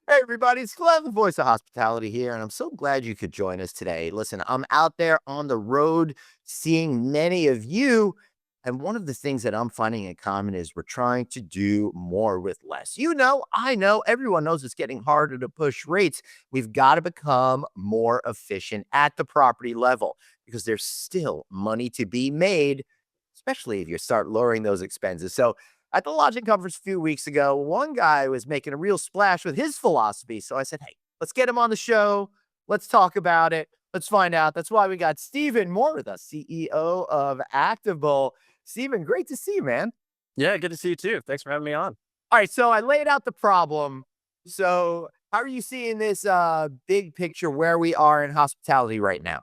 Hey, everybody, it's Glenn, the voice of hospitality here, and I'm so glad you could join us today. Listen, I'm out there on the road seeing many of you, and one of the things that I'm finding in common is we're trying to do more with less. I know, everyone knows it's getting harder to push rates. We've got to become more efficient at the property level because there's still money to be made, especially if you start lowering those expenses. So, at the lodging conference a few weeks ago, one guy was making a real splash with his philosophy. So I said, hey, let's get him on the show. Let's talk about it. Let's find out. That's why we got Stephen Moore with us, CEO of Actabl. Stephen, great to see you, man. Yeah, good to see you too. Thanks for having me on. All right, so I laid out the problem. So how are you seeing this big picture where we are in hospitality right now?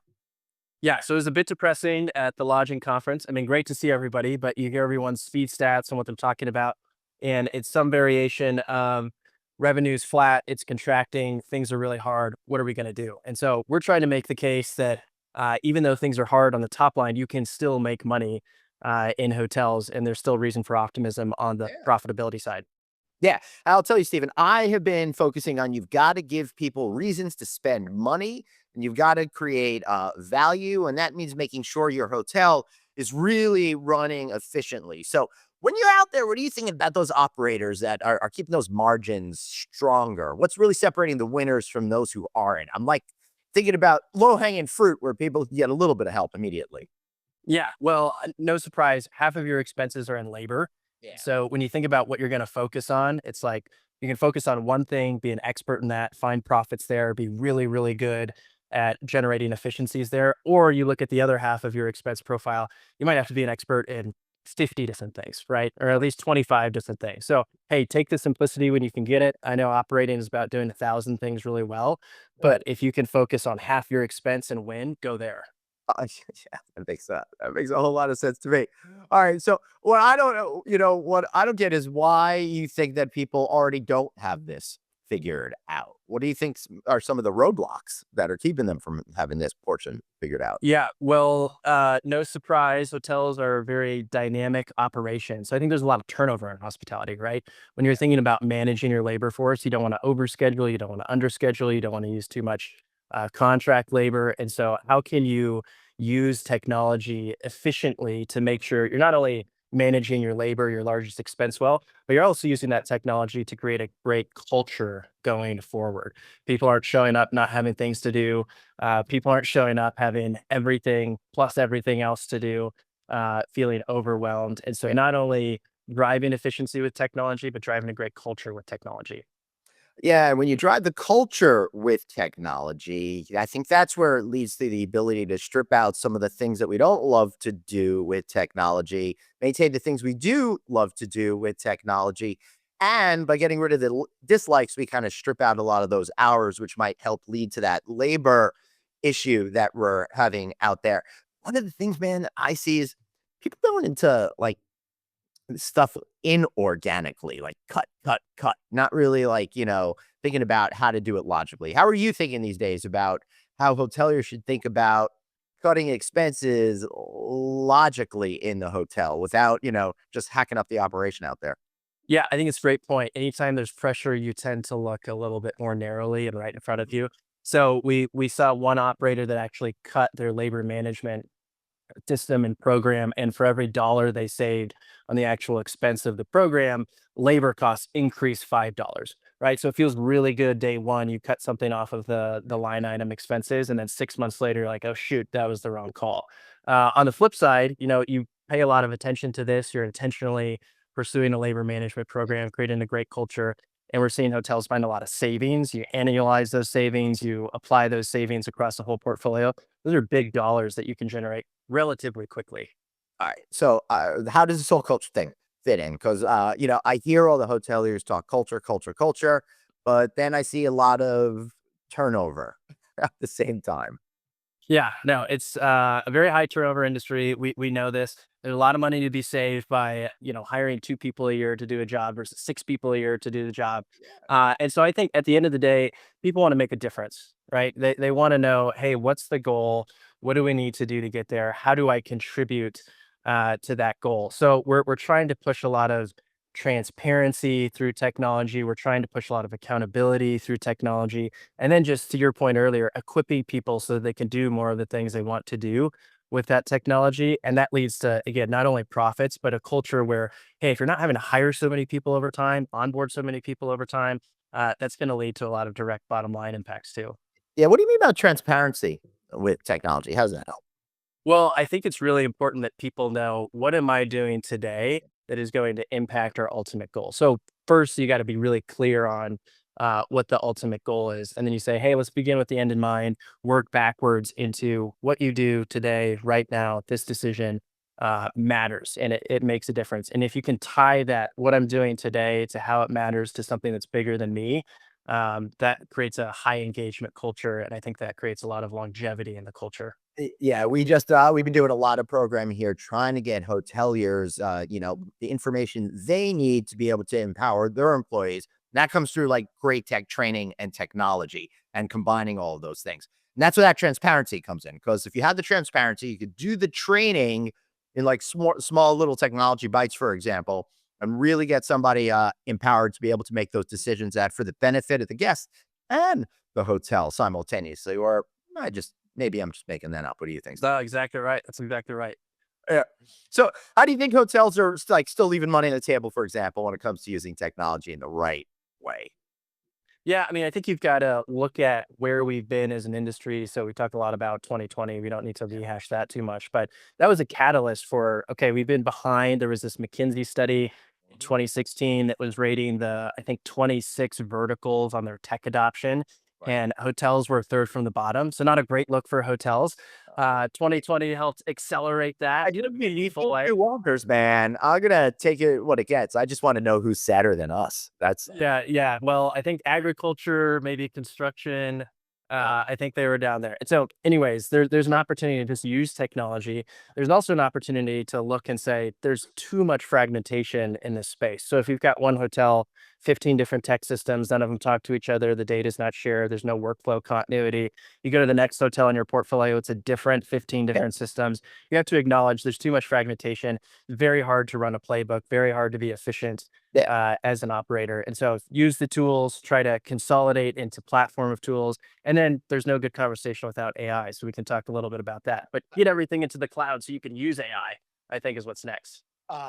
Yeah, so it was a bit depressing at the lodging conference. I mean, great to see everybody, but you hear everyone's feed stats and what they're talking about. And it's some variation of revenues flat, it's contracting, things are really hard. What are we going to do? And so we're trying to make the case that even though things are hard on the top line, you can still make money in hotels, and there's still reason for optimism on the profitability side. Yeah, I'll tell you, Stephen, I have been focusing on you've got to give people reasons to spend money and you've got to create value. And that means making sure your hotel is really running efficiently. So, when you're out there, what do you think about those operators that are keeping those margins stronger? What's really separating the winners from those who aren't? I'm like thinking about low hanging fruit where people get a little bit of help immediately. Yeah, well, no surprise, half of your expenses are in labor. Yeah. So when you think about what you're going to focus on, it's like you can focus on one thing, be an expert in that, find profits there, be really, really good at generating efficiencies there. Or you look at the other half of your expense profile, you might have to be an expert in 50 different things, right? Or at least 25 different things. So, hey, take the simplicity when you can get it. I know operating is about doing 1,000 things really well, Right. but if you can focus on half your expense and win, go there. Yeah, that makes a whole lot of sense to me. All right, so what I don't know, what I don't get is why you think that people already don't have this figured out. What do you think are some of the roadblocks that are keeping them from having this portion figured out? Yeah, well, no surprise, hotels are very dynamic operations. So I think there's a lot of turnover in hospitality, right? When you're thinking about managing your labor force, you don't want to overschedule, you don't want to underschedule, you don't want to use too much contract labor. And so, how can you use technology efficiently to make sure you're not only managing your labor, your largest expense well, but you're also using that technology to create a great culture going forward. People aren't showing up not having things to do, people aren't showing up having everything plus everything else to do, feeling overwhelmed. And so, not only driving efficiency with technology, but driving a great culture with technology. Yeah, and when you drive the culture with technology, I think that's where it leads to the ability to strip out some of the things that we don't love to do with technology, maintain the things we do love to do with technology. And by getting rid of the dislikes, we kind of strip out a lot of those hours, which might help lead to that labor issue that we're having out there. One of the things, man, I see is people going into like stuff inorganically, like cut, cut, cut, not really like, thinking about how to do it logically. How are you thinking these days about how hoteliers should think about cutting expenses logically in the hotel without, just hacking up the operation out there? Yeah, I think it's a great point. Anytime there's pressure, you tend to look a little bit more narrowly and right in front of you. So we saw one operator that actually cut their labor management system and program, and for every dollar they saved on the actual expense of the program, labor costs increased $5, right? So it feels really good day one. You cut something off of the line item expenses, and then 6 months later, you're like, oh shoot, that was the wrong call. On the flip side, you pay a lot of attention to this. You're intentionally pursuing a labor management program, creating a great culture. And we're seeing hotels find a lot of savings. You annualize those savings, you apply those savings across the whole portfolio. Those are big dollars that you can generate relatively quickly. All right. So, how does this whole culture thing fit in? Because, I hear all the hoteliers talk culture, culture, culture, but then I see a lot of turnover at the same time. Yeah, no, it's a very high turnover industry. We know this. There's a lot of money to be saved by hiring 2 people a year to do a job versus 6 people a year to do the job. And so I think at the end of the day, people want to make a difference, right? They want to know, hey, what's the goal? What do we need to do to get there? How do I contribute to that goal? So we're trying to push a lot of transparency through technology. We're trying to push a lot of accountability through technology. And then just to your point earlier, equipping people so they can do more of the things they want to do with that technology. And that leads to, again, not only profits, but a culture where, hey, if you're not having to hire so many people over time, onboard so many people over time, that's going to lead to a lot of direct bottom line impacts too. Yeah, what do you mean about transparency with technology? How does that help? Well, I think it's really important that people know, what am I doing today that is going to impact our ultimate goal? So first, you got to be really clear on what the ultimate goal is, and then you say, hey, let's begin with the end in mind. Work backwards into what you do today, right now. This decision matters, and it makes a difference. And if you can tie that what I'm doing today to how it matters to something that's bigger than me, that creates a high engagement culture, and I think that creates a lot of longevity in the culture. Yeah, we've been doing a lot of programming here trying to get hoteliers, the information they need to be able to empower their employees. That comes through like great tech training and technology and combining all of those things. And that's where that transparency comes in. Because if you had the transparency, you could do the training in like small little technology bites, for example, and really get somebody empowered to be able to make those decisions that for the benefit of the guests and the hotel simultaneously. Or I just maybe I'm just making that up. What do you think? No, exactly right. That's exactly right. Yeah. So, how do you think hotels are still leaving money on the table, for example, when it comes to using technology in the right way? Yeah, I mean, I think you've got to look at where we've been as an industry. So we talked a lot about 2020. We don't need to rehash that too much, but that was a catalyst for, okay, we've been behind. There was this McKinsey study in 2016 that was rating I think 26 verticals on their tech adoption, Right. and hotels were third from the bottom. So not a great look for hotels. 2020 helped accelerate that I in a didn't meaningful way. Walkers, man. I'm gonna take it what it gets. I just want to know who's sadder than us. That's Yeah, yeah. Well, I think agriculture, maybe construction, I think they were down there. And so anyways, there's an opportunity to just use technology. There's also an opportunity to look and say there's too much fragmentation in this space. So if you've got one hotel, 15 different tech systems, none of them talk to each other, the data is not shared, there's no workflow continuity. You go to the next hotel in your portfolio, it's a different 15 yeah, different systems. You have to acknowledge there's too much fragmentation, very hard to run a playbook, very hard to be efficient yeah. as an operator. And so use the tools, try to consolidate into platform of tools. And then there's no good conversation without AI. So we can talk a little bit about that. But get everything into the cloud so you can use I think is what's next.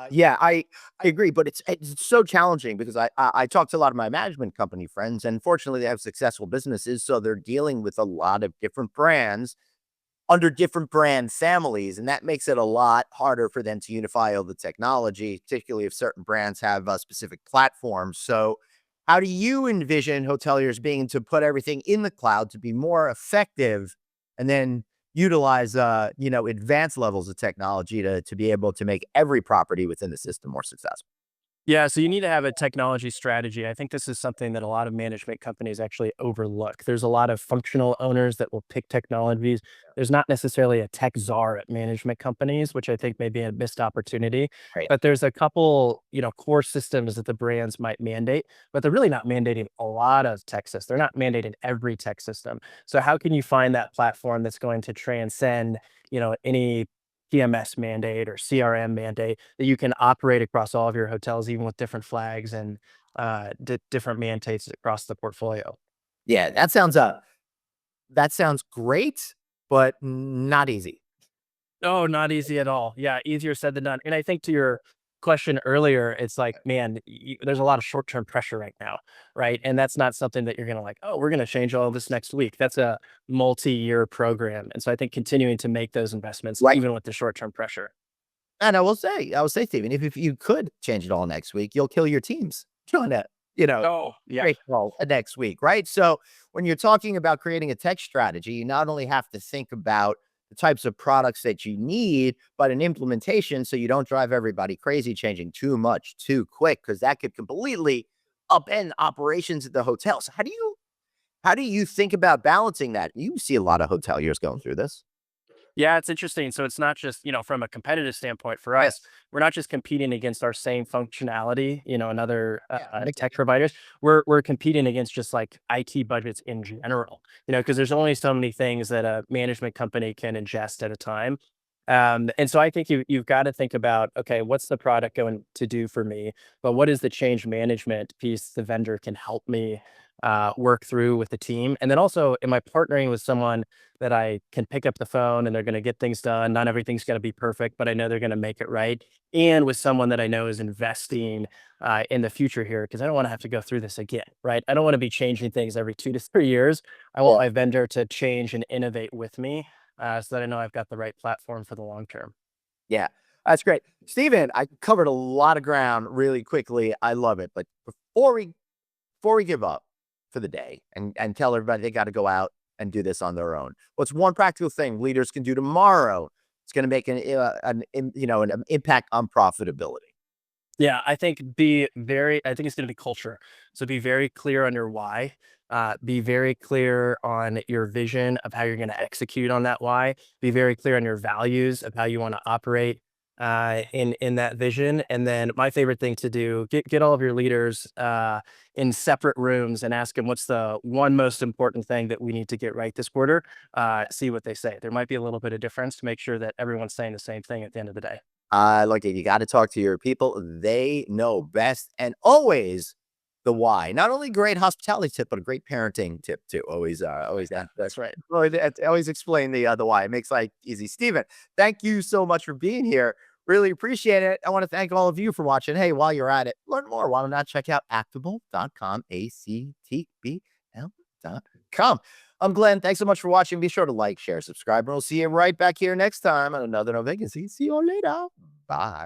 Yeah, I agree, but it's so challenging because I talk to a lot of my management company friends, and fortunately, they have successful businesses, so they're dealing with a lot of different brands under different brand families, and that makes it a lot harder for them to unify all the technology, particularly if certain brands have specific platforms. So, how do you envision hoteliers being to put everything in the cloud to be more effective, and then utilize advanced levels of technology to be able to make every property within the system more successful? Yeah, so you need to have a technology strategy. I think this is something that a lot of management companies actually overlook. There's a lot of functional owners that will pick technologies. There's not necessarily a tech czar at management companies, which I think may be a missed opportunity. Right. But there's a couple, core systems that the brands might mandate, but they're really not mandating a lot of tech systems. They're not mandating every tech system. So how can you find that platform that's going to transcend, any PMS mandate or CRM mandate that you can operate across all of your hotels, even with different flags and different mandates across the portfolio. Yeah, that sounds great, but not easy. Oh, not easy at all. Yeah, easier said than done. And I think to your question earlier, it's like, man, there's a lot of short term pressure right now, right? And that's not something that you're going to like, oh, we're going to change all of this next week. That's a multi-year program. And so I think continuing to make those investments, Right. even with the short term pressure. And I will say, Stephen, if you could change it all next week, you'll kill your teams trying to, you know, Oh, yeah. create it all next week, right? So when you're talking about creating a tech strategy, you not only have to think about the types of products that you need, but an implementation so you don't drive everybody crazy changing too much too quick, because that could completely upend operations at the hotel. So how do you think about balancing that? You see a lot of hoteliers going through this. Yeah, it's interesting. So it's not just, from a competitive standpoint for Yeah. us, we're not just competing against our same functionality, and other Yeah. tech providers. We're competing against just like IT budgets in general, because there's only so many things that a management company can ingest at a time. And so I think you've got to think about, okay, what's the product going to do for me? But what is the change management piece the vendor can help me work through with the team? And then also, am I partnering with someone that I can pick up the phone and they're going to get things done? Not everything's going to be perfect, but I know they're going to make it right. And with someone that I know is investing in the future here, because I don't want to have to go through this again, right? I don't want to be changing things every 2 to 3 years. I want Yeah. my vendor to change and innovate with me, so that I know I've got the right platform for the long term. Yeah, that's great. Steven, I covered a lot of ground really quickly. I love it. But before we give up for the day and tell everybody they got to go out and do this on their own, what's one practical thing leaders can do tomorrow? It's going to make an impact on profitability. Yeah, I think it's gonna be culture. So be very clear on your why. Be very clear on your vision of how you're gonna execute on that why. Be very clear on your values of how you wanna operate in that vision. And then my favorite thing to do, get all of your leaders in separate rooms and ask them what's the one most important thing that we need to get right this quarter. See what they say. There might be a little bit of difference to make sure that everyone's saying the same thing at the end of the day. Look, you got to talk to your people. They know best, and always the why. Not only great hospitality tip, but a great parenting tip too. Always That's right. always explain the why. It makes life easy. Steven, thank you so much for being here. Really appreciate it. I want to thank all of you for watching. Hey, while you're at it, learn more. Why not check out actable.com, actbl.com. I'm Glenn. Thanks so much for watching. Be sure to like, share, subscribe, and we'll see you right back here next time on another No Vacancy. See you all later. Bye.